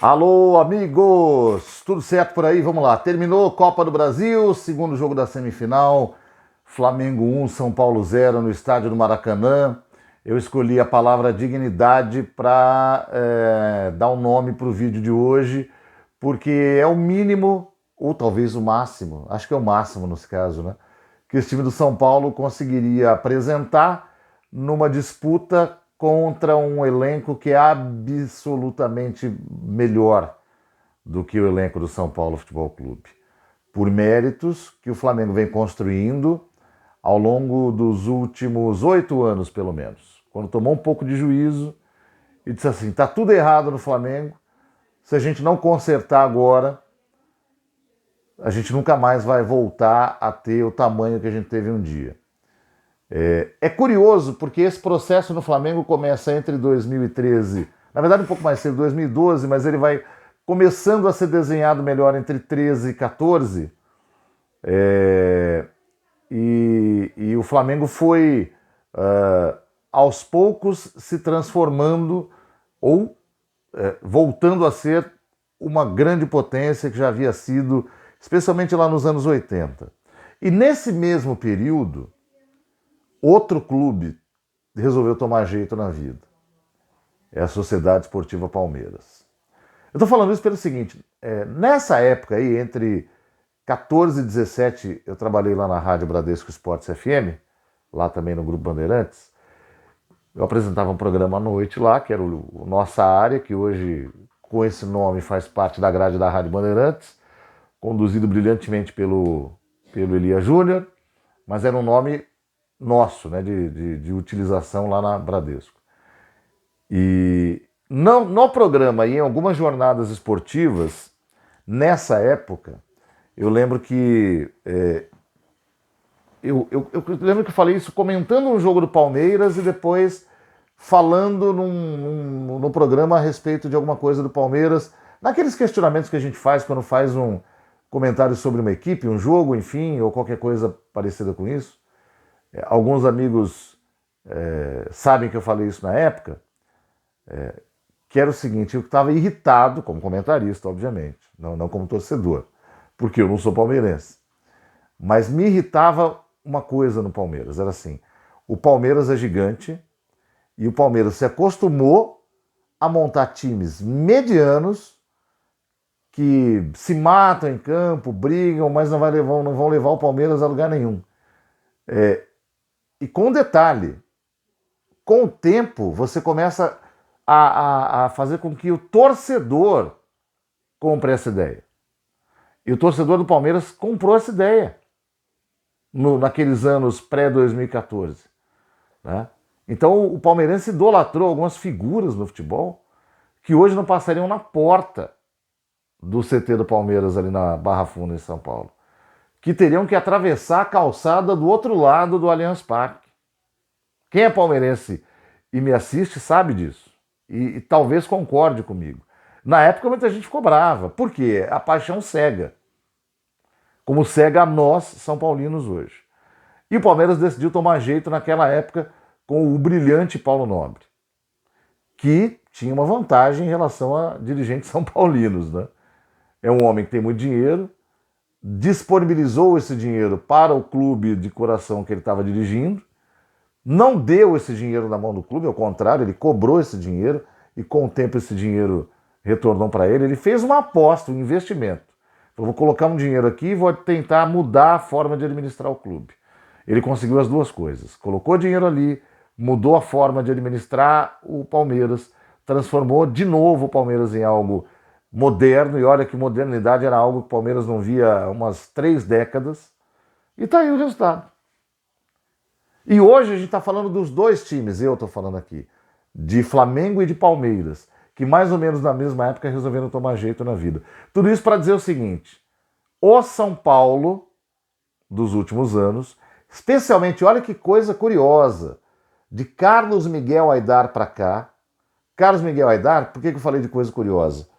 Alô, amigos! Tudo certo por aí? Vamos lá. Terminou Copa do Brasil, segundo jogo da semifinal. Flamengo 1, São Paulo 0 no estádio do Maracanã. Eu escolhi a palavra dignidade para dar um nome para o vídeo de hoje, porque é o mínimo, ou talvez o máximo, acho que é o máximo nesse caso, né? Que esse time do São Paulo conseguiria apresentar numa disputa contra um elenco que é absolutamente melhor do que o elenco do São Paulo Futebol Clube. Por méritos que o Flamengo vem construindo ao longo dos últimos 8 anos, pelo menos. Quando tomou um pouco de juízo e disse assim, tá tudo errado no Flamengo, se a gente não consertar agora, a gente nunca mais vai voltar a ter o tamanho que a gente teve um dia. É curioso porque esse processo no Flamengo começa entre 2013, na verdade um pouco mais cedo, 2012, mas ele vai começando a ser desenhado melhor entre 13 e 14. E o Flamengo foi aos poucos se transformando ou voltando a ser uma grande potência que já havia sido, especialmente lá nos anos 80. E nesse mesmo período, outro clube resolveu tomar jeito na vida. É a Sociedade Esportiva Palmeiras. Eu estou falando isso pelo seguinte, nessa época aí, entre 14 e 17, eu trabalhei lá na Rádio Bradesco Esportes FM, lá também no Grupo Bandeirantes. Eu apresentava um programa à noite lá, que era o Nossa Área, que hoje, com esse nome, faz parte da grade da Rádio Bandeirantes, conduzido brilhantemente pelo Elias Júnior, mas era um nome nosso, né, de utilização lá na Bradesco. E no programa e em algumas jornadas esportivas, nessa época, eu lembro que eu lembro que eu falei isso comentando um jogo do Palmeiras e depois falando no programa a respeito de alguma coisa do Palmeiras, naqueles questionamentos que a gente faz quando faz um comentário sobre uma equipe, um jogo, enfim, ou qualquer coisa parecida com isso. Alguns amigos sabem que eu falei isso na época, que era o seguinte, eu estava irritado, como comentarista, obviamente, não como torcedor, porque eu não sou palmeirense. Mas me irritava uma coisa no Palmeiras, era assim, o Palmeiras é gigante e o Palmeiras se acostumou a montar times medianos que se matam em campo, brigam, mas não vão levar o Palmeiras a lugar nenhum. E com detalhe, com o tempo você começa a fazer com que o torcedor compre essa ideia. E o torcedor do Palmeiras comprou essa ideia naqueles anos pré-2014. Né? Então o palmeirense idolatrou algumas figuras no futebol que hoje não passariam na porta do CT do Palmeiras ali na Barra Funda, em São Paulo. Que teriam que atravessar a calçada do outro lado do Allianz Parque. Quem é palmeirense e me assiste sabe disso. E talvez concorde comigo. Na época muita gente ficou brava. Por quê? A paixão cega. Como cega a nós, São Paulinos, hoje. E o Palmeiras decidiu tomar jeito naquela época com o brilhante Paulo Nobre, que tinha uma vantagem em relação a dirigentes são paulinos, né? É um homem que tem muito dinheiro, disponibilizou esse dinheiro para o clube de coração que ele estava dirigindo, não deu esse dinheiro na mão do clube, ao contrário, ele cobrou esse dinheiro e com o tempo esse dinheiro retornou para ele. Ele fez uma aposta, um investimento. Eu vou colocar um dinheiro aqui e vou tentar mudar a forma de administrar o clube. Ele conseguiu as duas coisas. Colocou dinheiro ali, mudou a forma de administrar o Palmeiras, transformou de novo o Palmeiras em algo moderno, e olha que modernidade era algo que o Palmeiras não via há umas 3 décadas, e tá aí o resultado. E hoje a gente está falando dos dois times, eu estou falando aqui, de Flamengo e de Palmeiras, que mais ou menos na mesma época resolveram tomar jeito na vida. Tudo isso para dizer o seguinte, o São Paulo dos últimos anos, especialmente, olha que coisa curiosa, de Carlos Miguel Aidar para cá. Carlos Miguel Aidar, por que eu falei de coisa curiosa?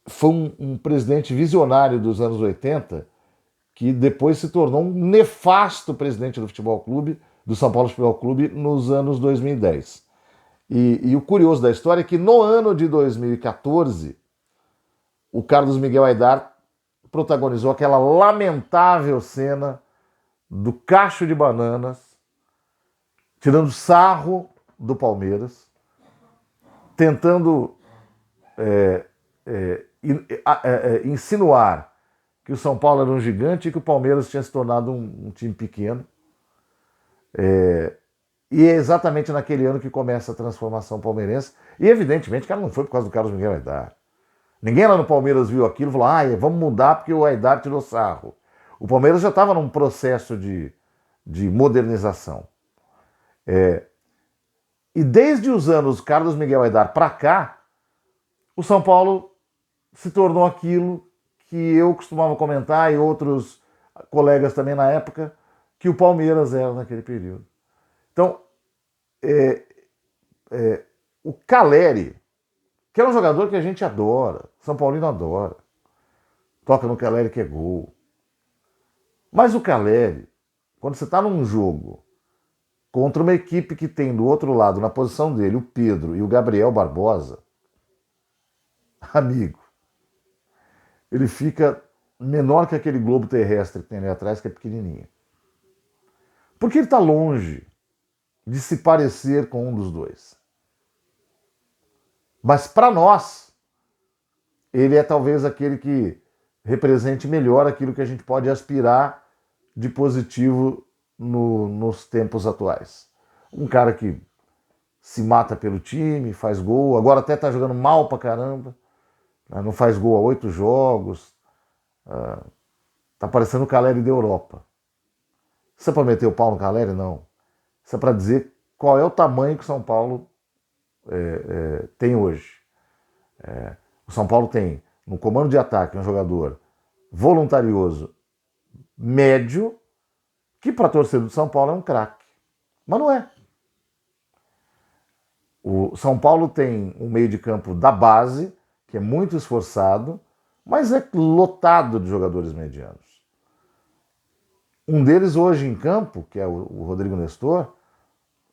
Foi um presidente visionário dos anos 80, que depois se tornou um nefasto presidente do futebol clube, do São Paulo Futebol Clube, nos anos 2010. E o curioso da história é que no ano de 2014, o Carlos Miguel Aidar protagonizou aquela lamentável cena do cacho de bananas, tirando sarro do Palmeiras, tentando insinuar que o São Paulo era um gigante e que o Palmeiras tinha se tornado um time pequeno. E é exatamente naquele ano que começa a transformação palmeirense. E evidentemente, cara, não foi por causa do Carlos Miguel Aidar. Ninguém lá no Palmeiras viu aquilo e falou: vamos mudar porque o Aidar tirou sarro. O Palmeiras já estava num processo de modernização. E desde os anos Carlos Miguel Aidar para cá, o São Paulo se tornou aquilo que eu costumava comentar e outros colegas também na época, que o Palmeiras era naquele período. Então, o Caleri, que é um jogador que a gente adora, São Paulino adora, toca no Caleri que é gol. Mas o Caleri, quando você está num jogo contra uma equipe que tem do outro lado, na posição dele, o Pedro e o Gabriel Barbosa, amigo, ele fica menor que aquele globo terrestre que tem ali atrás, que é pequenininho. Porque ele está longe de se parecer com um dos dois. Mas para nós, ele é talvez aquele que represente melhor aquilo que a gente pode aspirar de positivo nos tempos atuais. Um cara que se mata pelo time, faz gol, agora até tá jogando mal pra caramba, não faz gol há 8 jogos, tá parecendo o Caleri da Europa. Isso é pra meter o pau no Caleri? Não. Isso é pra dizer qual é o tamanho que o São Paulo tem hoje. O São Paulo tem no comando de ataque um jogador voluntarioso, médio, que para torcedor do São Paulo é um craque. Mas não é. O São Paulo tem um meio de campo da base, que é muito esforçado, mas é lotado de jogadores medianos. Um deles hoje em campo, que é o Rodrigo Nestor,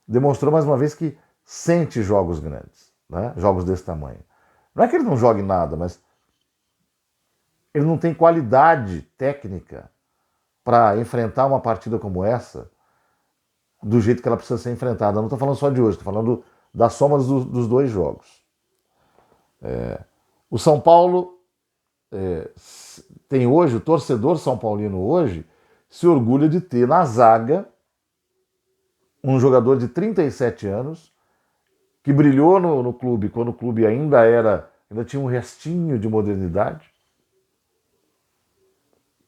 demonstrou mais uma vez que sente jogos grandes, né? Jogos desse tamanho. Não é que ele não jogue nada, mas ele não tem qualidade técnica para enfrentar uma partida como essa do jeito que ela precisa ser enfrentada. Eu não estou falando só de hoje, estou falando da soma dos dois jogos. O São Paulo tem hoje, o torcedor são paulino hoje, se orgulha de ter na zaga um jogador de 37 anos que brilhou no clube quando o clube ainda tinha um restinho de modernidade,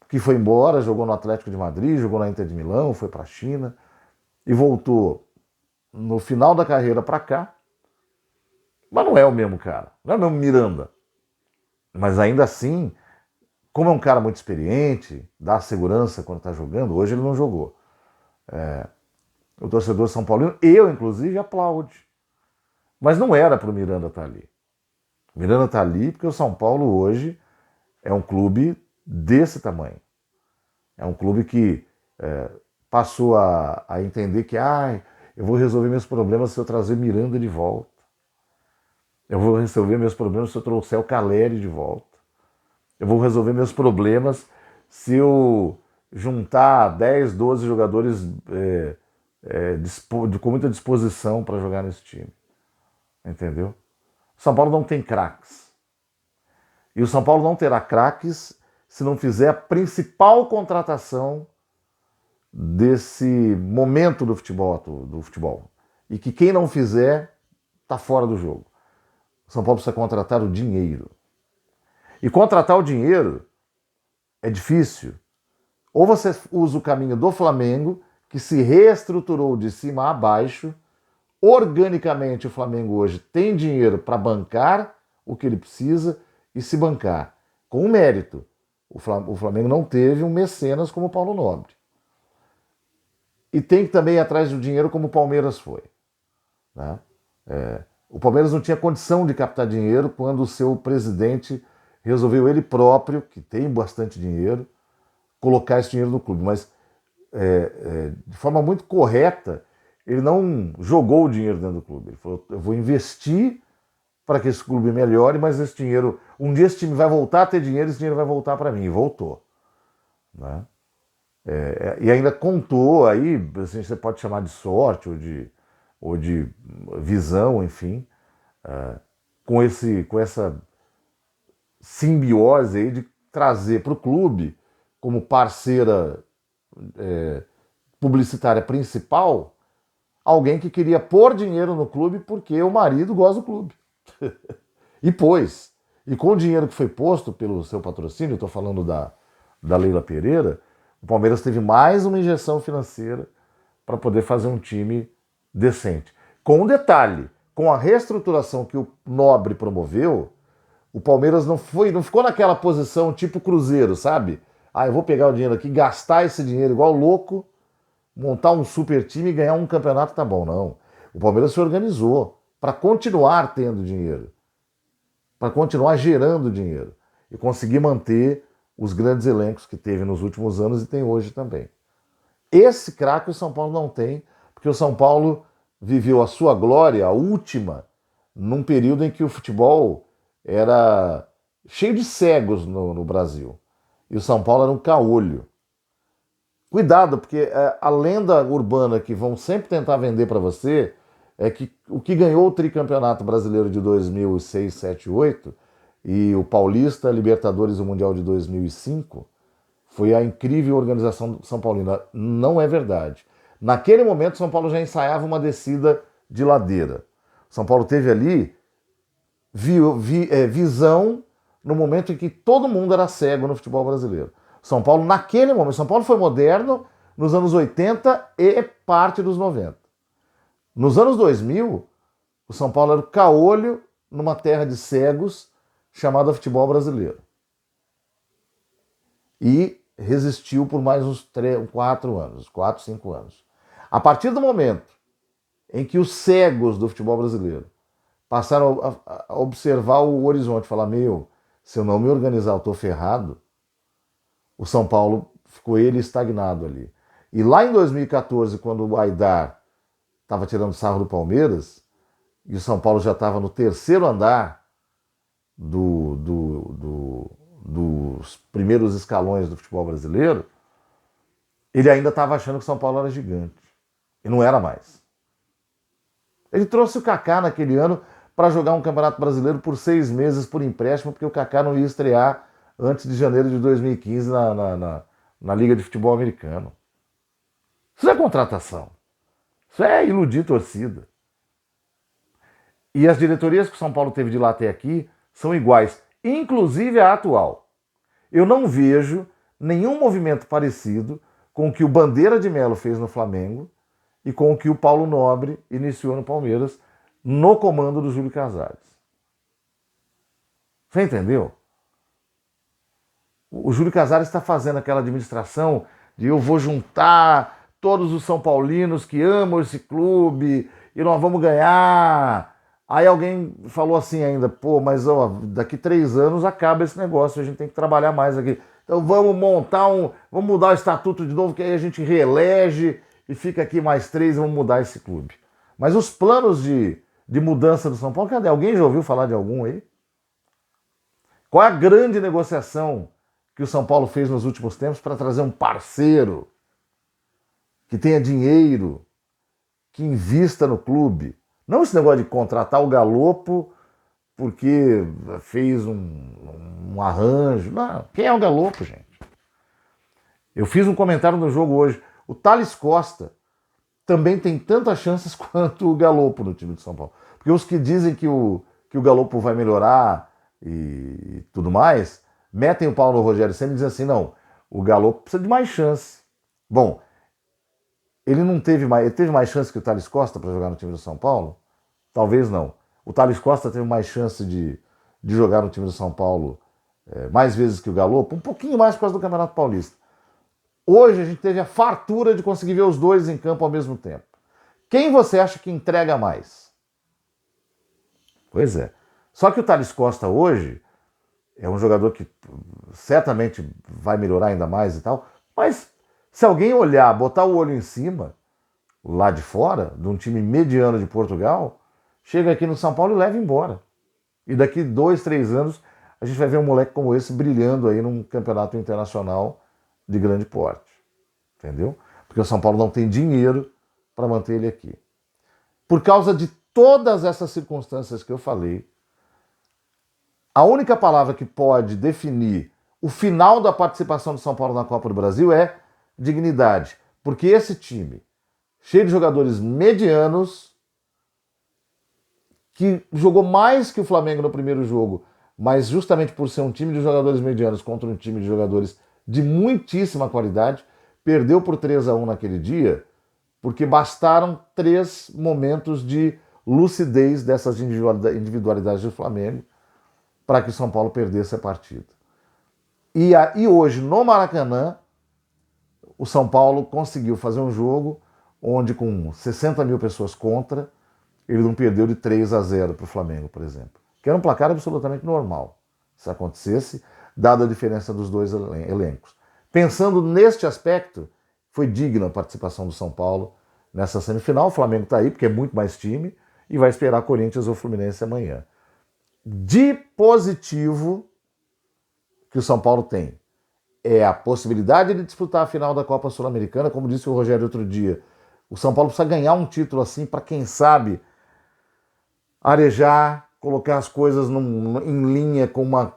que foi embora, jogou no Atlético de Madrid, jogou na Inter de Milão, foi para a China e voltou no final da carreira para cá. Mas não é o mesmo cara, não é o mesmo Miranda. Mas ainda assim, como é um cara muito experiente, dá segurança quando está jogando, hoje ele não jogou. O torcedor São Paulino, eu inclusive, aplaude. Mas não era para o Miranda estar ali. O Miranda está ali porque o São Paulo hoje é um clube desse tamanho. É um clube que passou a entender que eu vou resolver meus problemas se eu trazer Miranda de volta. Eu vou resolver meus problemas se eu trouxer o Caleri de volta. Eu vou resolver meus problemas se eu juntar 10, 12 jogadores com muita disposição para jogar nesse time. Entendeu? O São Paulo não tem craques. E o São Paulo não terá craques se não fizer a principal contratação desse momento do futebol. E que quem não fizer está fora do jogo. O São Paulo precisa contratar o dinheiro. E contratar o dinheiro é difícil. Ou você usa o caminho do Flamengo, que se reestruturou de cima a baixo. Organicamente, o Flamengo hoje tem dinheiro para bancar o que ele precisa e se bancar. Com um mérito. O Flamengo não teve um mecenas como o Paulo Nobre. E tem que também ir atrás do dinheiro como o Palmeiras foi. Né? O Palmeiras não tinha condição de captar dinheiro quando o seu presidente resolveu ele próprio, que tem bastante dinheiro, colocar esse dinheiro no clube. Mas de forma muito correta, ele não jogou o dinheiro dentro do clube. Ele falou, eu vou investir para que esse clube melhore, mas esse dinheiro, um dia esse time vai voltar a ter dinheiro, esse dinheiro vai voltar para mim, e voltou. Né? E ainda contou aí, assim, você pode chamar de sorte ou de visão, enfim, com essa simbiose aí de trazer para o clube, como parceira publicitária principal, alguém que queria pôr dinheiro no clube porque o marido gosta do clube. E pôs. E com o dinheiro que foi posto pelo seu patrocínio, estou falando da Leila Pereira, o Palmeiras teve mais uma injeção financeira para poder fazer um time decente. Com um detalhe, com a reestruturação que o Nobre promoveu, o Palmeiras não ficou naquela posição tipo Cruzeiro, sabe? Ah, eu vou pegar o dinheiro aqui, gastar esse dinheiro igual louco, montar um super time e ganhar um campeonato, tá bom. Não. O Palmeiras se organizou para continuar tendo dinheiro, para continuar gerando dinheiro e conseguir manter os grandes elencos que teve nos últimos anos e tem hoje também. Esse craque o São Paulo não tem, porque o São Paulo viveu a sua glória, a última, num período em que o futebol era cheio de cegos no Brasil. E o São Paulo era um caolho. Cuidado, porque a lenda urbana que vão sempre tentar vender para você é que o que ganhou o tricampeonato brasileiro de 2006, 7 e 8 e o Paulista, Libertadores e o Mundial de 2005 foi a incrível organização São Paulina. Não é verdade. Naquele momento, São Paulo já ensaiava uma descida de ladeira. São Paulo teve ali visão no momento em que todo mundo era cego no futebol brasileiro. São Paulo, naquele momento, São Paulo foi moderno nos anos 80 e parte dos 90. Nos anos 2000, o São Paulo era o caolho numa terra de cegos chamada futebol brasileiro. E resistiu por mais uns 4, 5 anos. A partir do momento em que os cegos do futebol brasileiro passaram a observar o horizonte e falar, se eu não me organizar, eu estou ferrado, o São Paulo ficou ele estagnado ali. E lá em 2014, quando o Aidar estava tirando sarro do Palmeiras, e o São Paulo já estava no terceiro andar dos primeiros escalões do futebol brasileiro, ele ainda estava achando que o São Paulo era gigante. E não era mais. Ele trouxe o Kaká naquele ano para jogar um Campeonato Brasileiro por 6 meses por empréstimo, porque o Kaká não ia estrear antes de janeiro de 2015 na Liga de Futebol Americano. Isso é contratação. Isso é iludir torcida. E as diretorias que o São Paulo teve de lá até aqui são iguais, inclusive a atual. Eu não vejo nenhum movimento parecido com o que o Bandeira de Melo fez no Flamengo e com o que o Paulo Nobre iniciou no Palmeiras no comando do Júlio Casares. Você entendeu? O Júlio Casares está fazendo aquela administração de eu vou juntar todos os São Paulinos que amam esse clube e nós vamos ganhar. Aí alguém falou assim ainda, mas daqui 3 anos acaba esse negócio, a gente tem que trabalhar mais aqui. Então vamos vamos mudar o estatuto de novo, que aí a gente reelege e fica aqui mais 3 e vamos mudar esse clube. Mas os planos de mudança do São Paulo, cadê? Alguém já ouviu falar de algum aí? Qual é a grande negociação que o São Paulo fez nos últimos tempos para trazer um parceiro que tenha dinheiro, que invista no clube? Não esse negócio de contratar o Galopo porque fez um arranjo. Não, quem é o Galopo, gente? Eu fiz um comentário no jogo hoje. O Thales Costa também tem tantas chances quanto o Galopo no time de São Paulo. Porque os que dizem que o Galopo vai melhorar e tudo mais, metem o pau no Rogério Ceni e dizem assim, não, o Galopo precisa de mais chance. Bom, ele teve mais chance que o Thales Costa para jogar no time do São Paulo? Talvez não. O Thales Costa teve mais chance de jogar no time do São Paulo mais vezes que o Galopo, um pouquinho mais por causa do Campeonato Paulista. Hoje a gente teve a fartura de conseguir ver os dois em campo ao mesmo tempo. Quem você acha que entrega mais? Pois é. Só que o Thales Costa hoje é um jogador que certamente vai melhorar ainda mais e tal, mas se alguém olhar, botar o olho em cima, lá de fora, de um time mediano de Portugal, chega aqui no São Paulo e leva embora. E daqui 2, 3 anos a gente vai ver um moleque como esse brilhando aí num campeonato internacional de grande porte. Entendeu? Porque o São Paulo não tem dinheiro para manter ele aqui. Por causa de todas essas circunstâncias que eu falei, a única palavra que pode definir o final da participação do São Paulo na Copa do Brasil é dignidade. Porque esse time, cheio de jogadores medianos, que jogou mais que o Flamengo no primeiro jogo, mas justamente por ser um time de jogadores medianos contra um time de jogadores de muitíssima qualidade, perdeu por 3-1 naquele dia, porque bastaram 3 momentos de lucidez dessas individualidades do Flamengo para que o São Paulo perdesse a partida. E hoje, no Maracanã, o São Paulo conseguiu fazer um jogo onde, com 60 mil pessoas contra, ele não perdeu de 3-0 para o Flamengo, por exemplo. Que era um placar absolutamente normal, se acontecesse, dada a diferença dos dois elencos. Pensando neste aspecto, foi digna a participação do São Paulo nessa semifinal. O Flamengo está aí, porque é muito mais time, e vai esperar Corinthians ou Fluminense amanhã. De positivo que o São Paulo tem é a possibilidade de disputar a final da Copa Sul-Americana, como disse o Rogério outro dia. O São Paulo precisa ganhar um título assim para, quem sabe, arejar, colocar as coisas em linha com um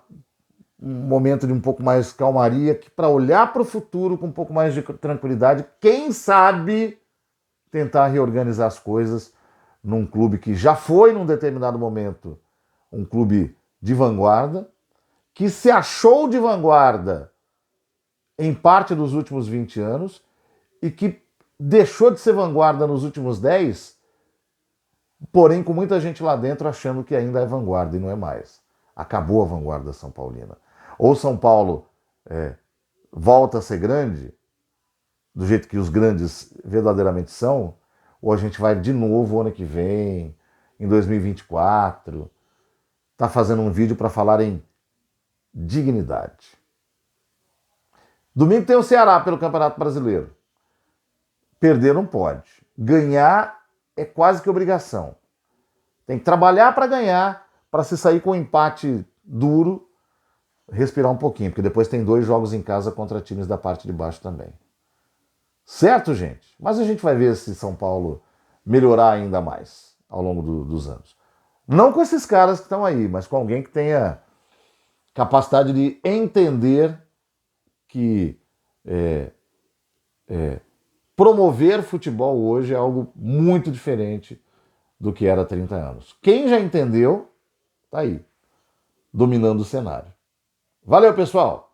momento de um pouco mais de calmaria, que para olhar para o futuro com um pouco mais de tranquilidade, quem sabe tentar reorganizar as coisas num clube que já foi, num determinado momento, um clube de vanguarda, que se achou de vanguarda em parte dos últimos 20 anos e que deixou de ser vanguarda nos últimos 10, porém com muita gente lá dentro achando que ainda é vanguarda e não é mais. Acabou a vanguarda São Paulina. Ou São Paulo volta a ser grande, do jeito que os grandes verdadeiramente são, ou a gente vai de novo ano que vem, em 2024, tá fazendo um vídeo para falar em dignidade. Domingo tem o Ceará pelo Campeonato Brasileiro. Perder não pode. Ganhar é quase que obrigação. Tem que trabalhar para ganhar, para se sair com um empate duro, respirar um pouquinho, porque depois tem 2 jogos em casa contra times da parte de baixo também. Certo, gente? Mas a gente vai ver se São Paulo melhorar ainda mais ao longo dos anos. Não com esses caras que estão aí, mas com alguém que tenha capacidade de entender que promover futebol hoje é algo muito diferente do que era há 30 anos. Quem já entendeu, tá aí, dominando o cenário. Valeu, pessoal!